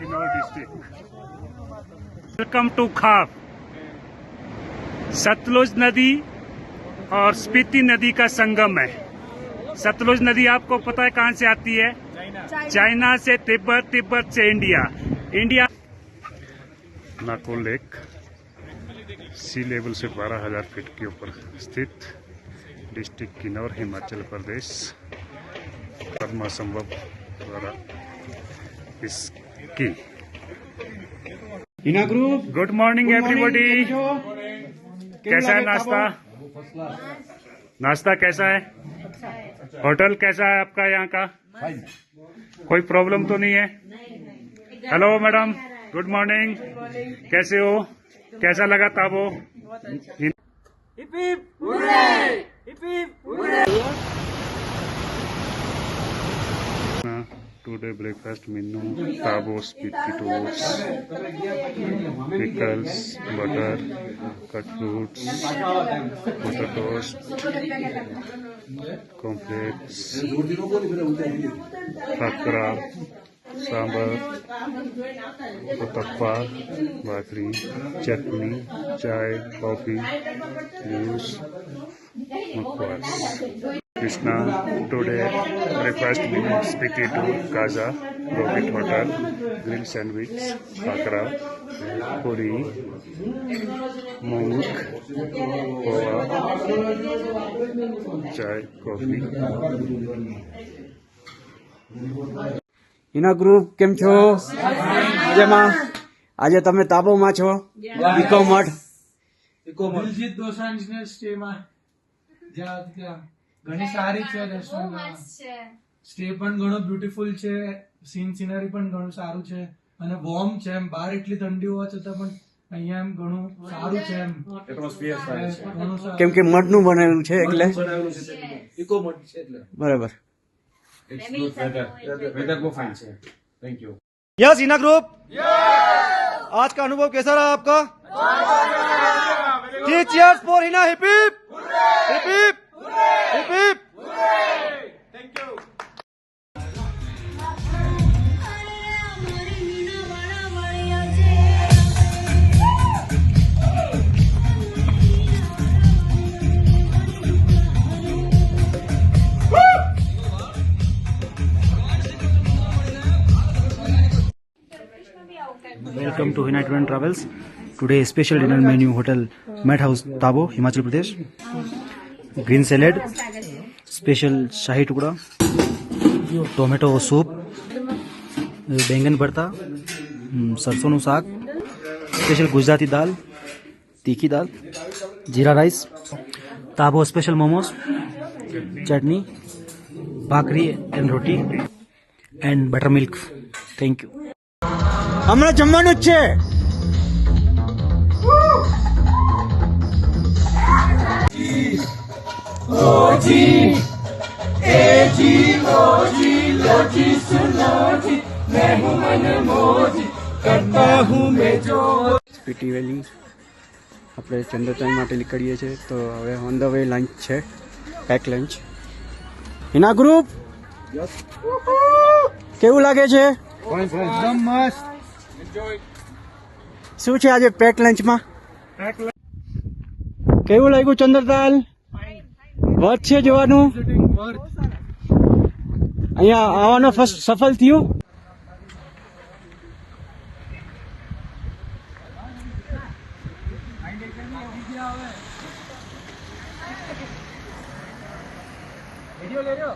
Kinnaur district. Welcome to खाप। सतलुज नदी और स्पीति नदी का संगम है। सतलुज नदी आपको पता है कहाँ से आती है? चाइना से तिब्बत, तिब्बत से इंडिया, इंडिया। नाको लेक सी लेवल से 12,000 फीट के ऊपर स्थित डिस्ट्रिक्ट किन्नौर, हिमाचल प्रदेश। पद्मा संभव द्वारा इसकी। Good morning everybody. कैसा है नाश्ता? नाश्ता कैसा है? होटल कैसा है आपका यहाँ का? कोई प्रॉब्लम तो नहीं है? Hello madam, good morning. कैसे हो? कैसा लगा Tabo? Today breakfast menu: Tabo Spiti toast, pickles, butter, cut fruits, butter toast, cornflakes, khakra, sambar, utappa, bhakri, chutney, chai, coffee, juice, mukwas. Krishna, today breakfast menu: Spiti tour, Kaza, Rohit Hotel, grill sandwich, khakra, puri, moong, poha, chai, coffee. ઇના group કેમ છો? જેમાં આજે તમે તાબોમાં છો, eco મઠ. દિલજીત દોસાંજને સ્ટેમાં જ્યાં ઘણી સારી છે રેસ્ટોરન્ટ. સ્ટે પણ ઘણો બ્યુટીફુલ છે, સિનરી પણ ઘણું સારું છે અને વોર્મ છે. એમ બહાર એટલી ઠંડી હોવા છતાં પણ અહીંયા એમ ઘણું સારું છે. એમ એટમોસ્ફિયર સારું છે કેમ કે મઠનું બનેલું છે એટલે ઇકો મઠ છે એટલે બરાબર. वेदर को फाइन है। Thank you. यस इना ग्रुप, आज का अनुभव कैसा रहा आपका? Cheers for Hina. Hip hip hip hip hip hip. Thank you. Welcome to Hina Tour and Travels. Today special dinner menu hotel Mat House Tabo, Himachal Pradesh. Green salad, special shahi tukda, tomato soup, बैंगन भरता, सरसों નું શાક, special Gujarati dal, તીખી dal, jeera rice, તાબો special momos, chutney, bhakhri and roti and buttermilk. Thank you. હમણાં જમવાનું જ છે. સ્પીટી વેલી આપણે ચંદ્રચાંદ માટે નીકળીએ છીએ, તો હવે ઓન ધ વે લંચ છે, પેક લંચ. હિના ગ્રુપ કેવું લાગે છે? एकदम मस्त। શું છે આજે પેક લંચમાં? કેવું લાગ્યું ચંદ્રતાલ? વર્થ છે જોવાનું? અહીંયા આવવાનો ફર્સ્ટ સફળ થયું? ले रहे हो?